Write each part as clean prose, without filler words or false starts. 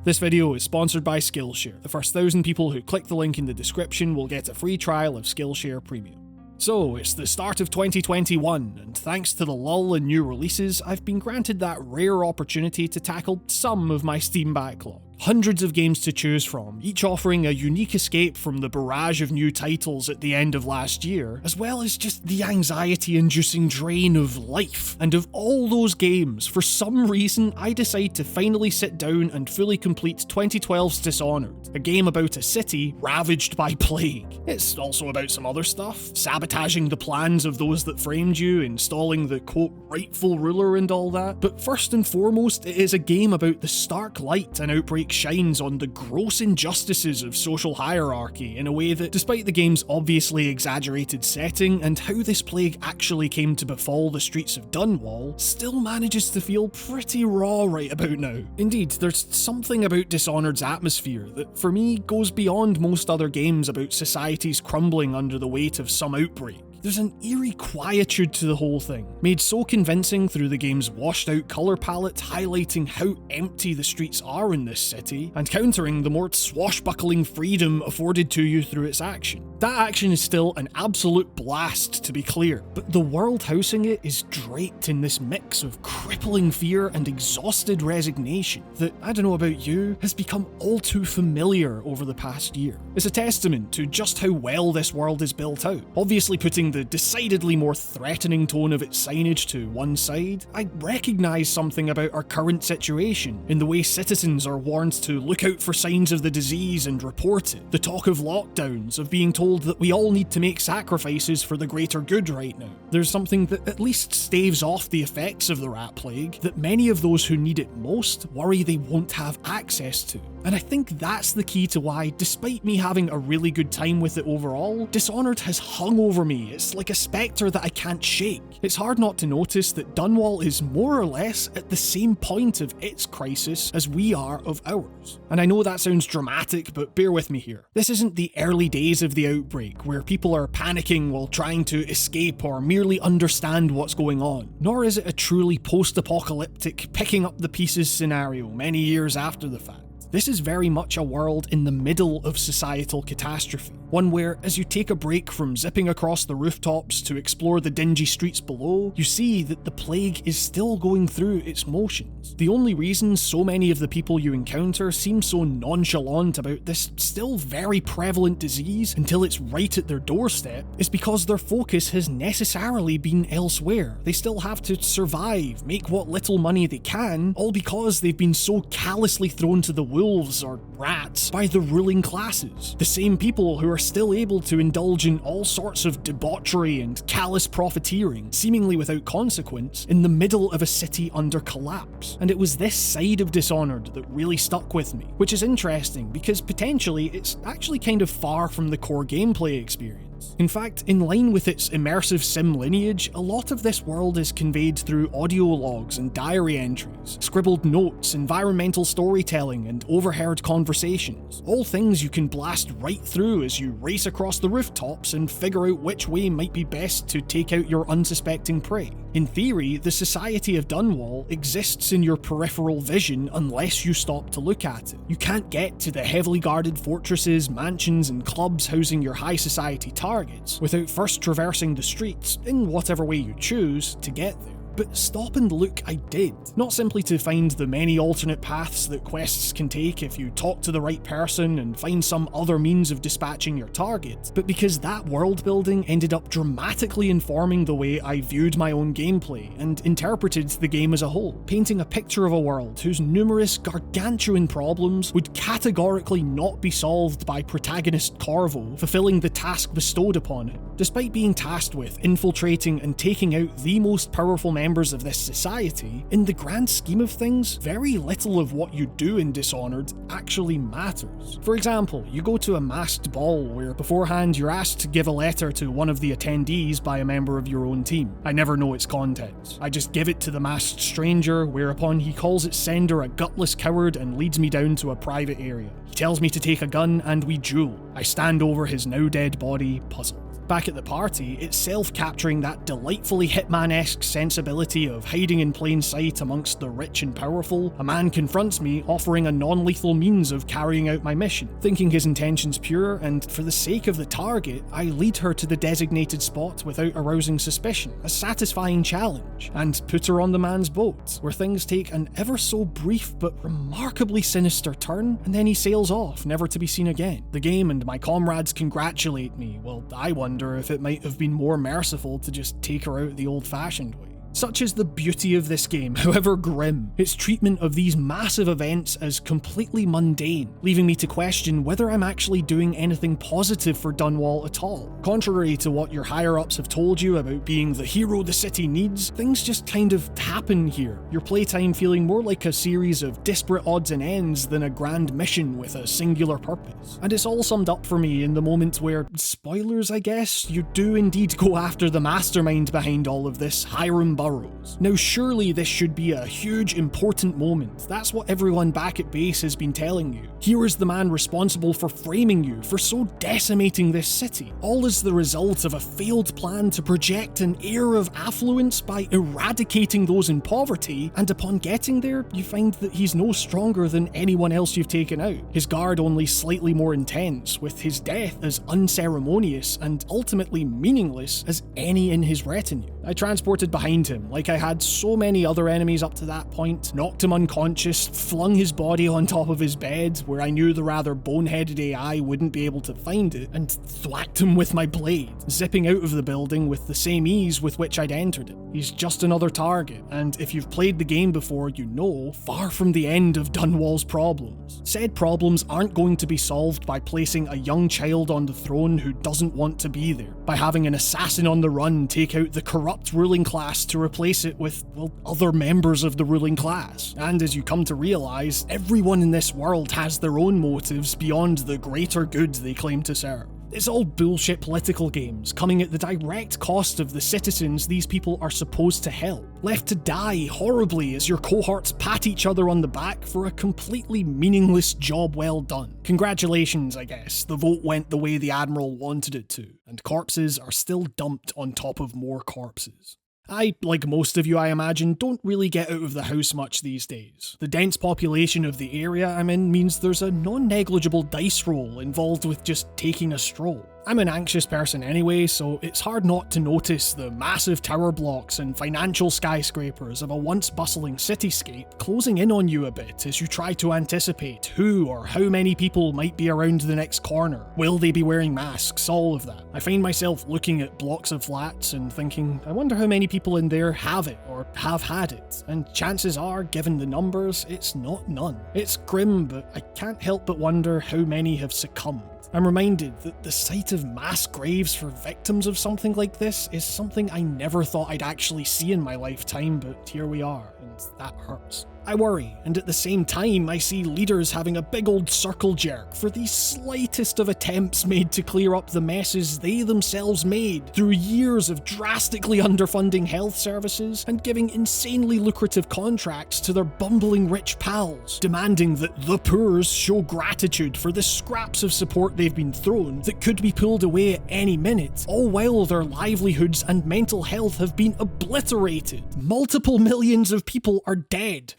This video is sponsored by Skillshare. The first 1,000 people who click the link in the description will get a free trial of Skillshare Premium. So, it's the start of 2021, and thanks to the lull in new releases, I've been granted that rare opportunity to tackle some of my Steam backlog. Hundreds of games to choose from, each offering a unique escape from the barrage of new titles at the end of last year, as well as just the anxiety-inducing drain of life. And of all those games, for some reason, I decide to finally sit down and fully complete 2012's Dishonored, a game about a city ravaged by plague. It's also about some other stuff, sabotaging the plans of those that framed you, installing the quote rightful ruler and all that, but first and foremost, it is a game about the stark light an outbreak shines on the gross injustices of social hierarchy in a way that, despite the game's obviously exaggerated setting and how this plague actually came to befall the streets of Dunwall, still manages to feel pretty raw right about now. Indeed, there's something about Dishonored's atmosphere that, for me, goes beyond most other games about societies crumbling under the weight of some outbreak. There's an eerie quietude to the whole thing, made so convincing through the game's washed-out colour palette highlighting how empty the streets are in this city, and countering the more swashbuckling freedom afforded to you through its action. That action is still an absolute blast, to be clear, but the world housing it is draped in this mix of crippling fear and exhausted resignation that, I don't know about you, has become all too familiar over the past year. It's a testament to just how well this world is built out, obviously putting the decidedly more threatening tone of its signage to one side. I recognise something about our current situation, in the way citizens are warned to look out for signs of the disease and report it, the talk of lockdowns, of being told that we all need to make sacrifices for the greater good right now. There's something that at least staves off the effects of the rat plague that many of those who need it most worry they won't have access to. And I think that's the key to why, despite me having a really good time with it overall, Dishonored has hung over me. It's like a spectre that I can't shake. It's hard not to notice that Dunwall is more or less at the same point of its crisis as we are of ours. And I know that sounds dramatic, but bear with me here. This isn't the early days of the outbreak, where people are panicking while trying to escape or merely understand what's going on. Nor is it a truly post-apocalyptic picking up the pieces scenario many years after the fact. This is very much a world in the middle of societal catastrophe, one where, as you take a break from zipping across the rooftops to explore the dingy streets below, you see that the plague is still going through its motions. The only reason so many of the people you encounter seem so nonchalant about this still very prevalent disease until it's right at their doorstep is because their focus has necessarily been elsewhere. They still have to survive, make what little money they can, all because they've been so callously thrown to the wolves or rats by the ruling classes. The same people who are still able to indulge in all sorts of debauchery and callous profiteering, seemingly without consequence, in the middle of a city under collapse. And it was this side of Dishonored that really stuck with me, which is interesting because potentially it's actually kind of far from the core gameplay experience. In fact, in line with its immersive sim lineage, a lot of this world is conveyed through audio logs and diary entries, scribbled notes, environmental storytelling, and overheard conversations. All things you can blast right through as you race across the rooftops and figure out which way might be best to take out your unsuspecting prey. In theory, the society of Dunwall exists in your peripheral vision unless you stop to look at it. You can't get to the heavily guarded fortresses, mansions, and clubs housing your high society targets without first traversing the streets, in whatever way you choose, to get there. But stop and look I did. Not simply to find the many alternate paths that quests can take if you talk to the right person and find some other means of dispatching your target, but because that world building ended up dramatically informing the way I viewed my own gameplay and interpreted the game as a whole, painting a picture of a world whose numerous gargantuan problems would categorically not be solved by protagonist Corvo fulfilling the task bestowed upon him. Despite being tasked with infiltrating and taking out the most powerful members of this society, in the grand scheme of things, very little of what you do in Dishonored actually matters. For example, you go to a masked ball where beforehand you're asked to give a letter to one of the attendees by a member of your own team. I never know its contents. I just give it to the masked stranger, whereupon he calls its sender a gutless coward and leads me down to a private area. He tells me to take a gun and we duel. I stand over his now dead body, puzzled. back at the party, itself capturing that delightfully Hitman-esque sensibility of hiding in plain sight amongst the rich and powerful, a man confronts me offering a non-lethal means of carrying out my mission. Thinking his intentions pure, and for the sake of the target, I lead her to the designated spot without arousing suspicion, a satisfying challenge, and put her on the man's boat, where things take an ever so brief but remarkably sinister turn, and then he sails off, never to be seen again. The game and my comrades congratulate me, while I wonder if it might have been more merciful to just take her out the old-fashioned way. Such is the beauty of this game, however grim, its treatment of these massive events as completely mundane, leaving me to question whether I'm actually doing anything positive for Dunwall at all. Contrary to what your higher-ups have told you about being the hero the city needs, things just kind of happen here, your playtime feeling more like a series of disparate odds and ends than a grand mission with a singular purpose. And it's all summed up for me in the moment where, spoilers I guess, you do indeed go after the mastermind behind all of this, Hiram Burrows. Now surely this should be a huge important moment, that's what everyone back at base has been telling you. Here is the man responsible for framing you, for so decimating this city, all as the result of a failed plan to project an air of affluence by eradicating those in poverty, and upon getting there, you find that he's no stronger than anyone else you've taken out, his guard only slightly more intense, with his death as unceremonious and ultimately meaningless as any in his retinue. I transported behind him like I had so many other enemies up to that point, knocked him unconscious, flung his body on top of his bed, where I knew the rather boneheaded AI wouldn't be able to find it, and thwacked him with my blade, zipping out of the building with the same ease with which I'd entered it. He's just another target, and if you've played the game before, you know, far from the end of Dunwall's problems. Said problems aren't going to be solved by placing a young child on the throne who doesn't want to be there, by having an assassin on the run take out the corrupt ruling class to replace it with, well, other members of the ruling class. And as you come to realise, everyone in this world has their own motives beyond the greater good they claim to serve. It's all bullshit political games, coming at the direct cost of the citizens these people are supposed to help, left to die horribly as your cohorts pat each other on the back for a completely meaningless job well done. Congratulations, I guess, the vote went the way the Admiral wanted it to, and corpses are still dumped on top of more corpses. I, like most of you I imagine, don't really get out of the house much these days. The dense population of the area I'm in means there's a non-negligible dice roll involved with just taking a stroll. I'm an anxious person anyway, so it's hard not to notice the massive tower blocks and financial skyscrapers of a once bustling cityscape closing in on you a bit as you try to anticipate who or how many people might be around the next corner. Will they be wearing masks? All of that. I find myself looking at blocks of flats and thinking, I wonder how many people in there have it or have had it, and chances are, given the numbers, it's not none. It's grim, but I can't help but wonder how many have succumbed. I'm reminded that the sight of mass graves for victims of something like this is something I never thought I'd actually see in my lifetime, but here we are, and that hurts. I worry, and at the same time I see leaders having a big old circle jerk for the slightest of attempts made to clear up the messes they themselves made through years of drastically underfunding health services and giving insanely lucrative contracts to their bumbling rich pals, demanding that the poors show gratitude for the scraps of support they've been thrown that could be pulled away at any minute, all while their livelihoods and mental health have been obliterated. Multiple millions of people are dead.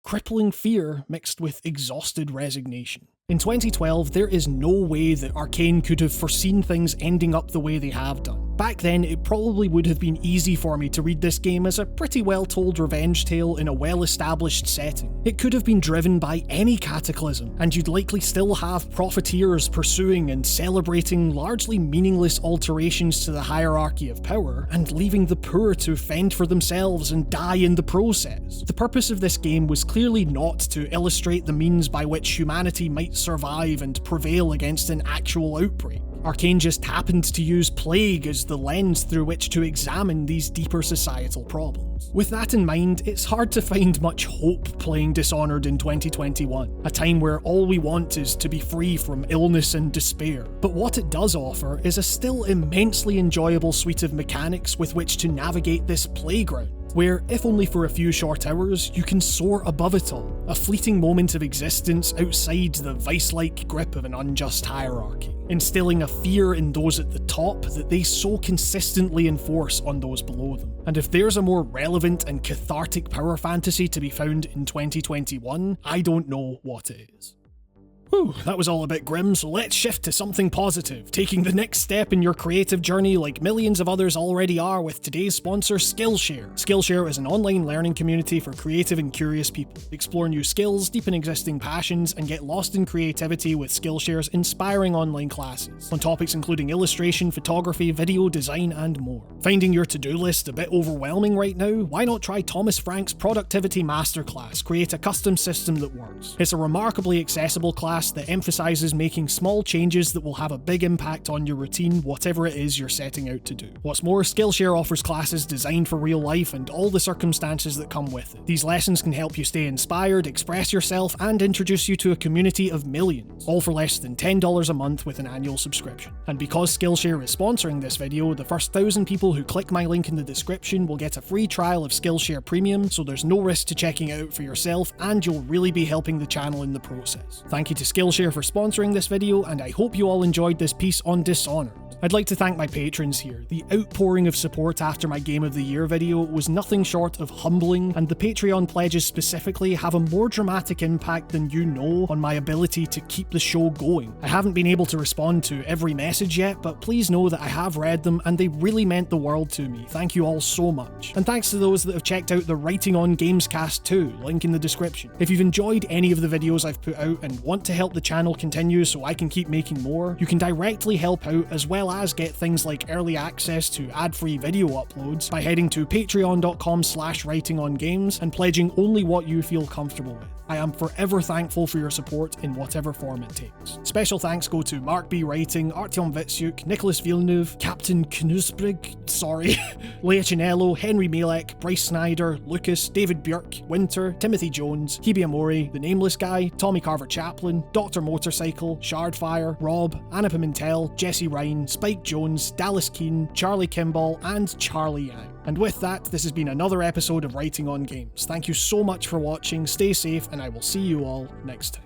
Crippling fear mixed with exhausted resignation. In 2012, there is no way that Arkane could have foreseen things ending up the way they have done. Back then, it probably would have been easy for me to read this game as a pretty well-told revenge tale in a well-established setting. It could have been driven by any cataclysm, and you'd likely still have profiteers pursuing and celebrating largely meaningless alterations to the hierarchy of power, and leaving the poor to fend for themselves and die in the process. The purpose of this game was clearly not to illustrate the means by which humanity might survive and prevail against an actual outbreak. Arkane just happened to use plague as the lens through which to examine these deeper societal problems. With that in mind, it's hard to find much hope playing Dishonored in 2021, a time where all we want is to be free from illness and despair. But what it does offer is a still immensely enjoyable suite of mechanics with which to navigate this playground, where, if only for a few short hours, you can soar above it all, a fleeting moment of existence outside the vice-like grip of an unjust hierarchy. instilling a fear in those at the top that they so consistently enforce on those below them. And if there's a more relevant and cathartic power fantasy to be found in 2021, I don't know what it is. Whew, that was all a bit grim, so let's shift to something positive, taking the next step in your creative journey like millions of others already are with today's sponsor, Skillshare. Skillshare is an online learning community for creative and curious people. Explore new skills, deepen existing passions, and get lost in creativity with Skillshare's inspiring online classes, on topics including illustration, photography, video, design, and more. Finding your to-do list a bit overwhelming right now? Why not try Thomas Frank's Productivity Masterclass, Create a Custom System That Works. It's a remarkably accessible class that emphasizes making small changes that will have a big impact on your routine, whatever it is you're setting out to do. What's more, Skillshare offers classes designed for real life and all the circumstances that come with it. These lessons can help you stay inspired, express yourself, and introduce you to a community of millions, all for less than $10 a month with an annual subscription. And because Skillshare is sponsoring this video, the first 1,000 people who click my link in the description will get a free trial of Skillshare Premium, so there's no risk to checking it out for yourself, and you'll really be helping the channel in the process. Thank you to Skillshare for sponsoring this video, and I hope you all enjoyed this piece on Dishonored. I'd like to thank my patrons here. The outpouring of support after my Game of the Year video was nothing short of humbling, and the Patreon pledges specifically have a more dramatic impact than you know on my ability to keep the show going. I haven't been able to respond to every message yet, but please know that I have read them and they really meant the world to me. Thank you all so much. And thanks to those that have checked out the Writing on Games cast too, link in the description. If you've enjoyed any of the videos I've put out and want to help the channel continue so I can keep making more, you can directly help out as well as get things like early access to ad-free video uploads by heading to patreon.com/writingongames and pledging only what you feel comfortable with. I am forever thankful for your support in whatever form it takes. Special thanks go to Mark B. Writing, Artyom Vitsyuk, Nicholas Villeneuve, Captain Knusbrig, Leah Chinello, Henry Malek, Bryce Snyder, Lucas, David Björk, Winter, Timothy Jones, Hebe Amori, The Nameless Guy, Tommy Carver-Chaplin, Dr. Motorcycle, Shardfire, Rob, Anna Pimentel, Jesse Ryan, Spike Jones, Dallas Keane, Charlie Kimball, and Charlie Yang. And with that, this has been another episode of Writing on Games. Thank you so much for watching, stay safe, and I will see you all next time.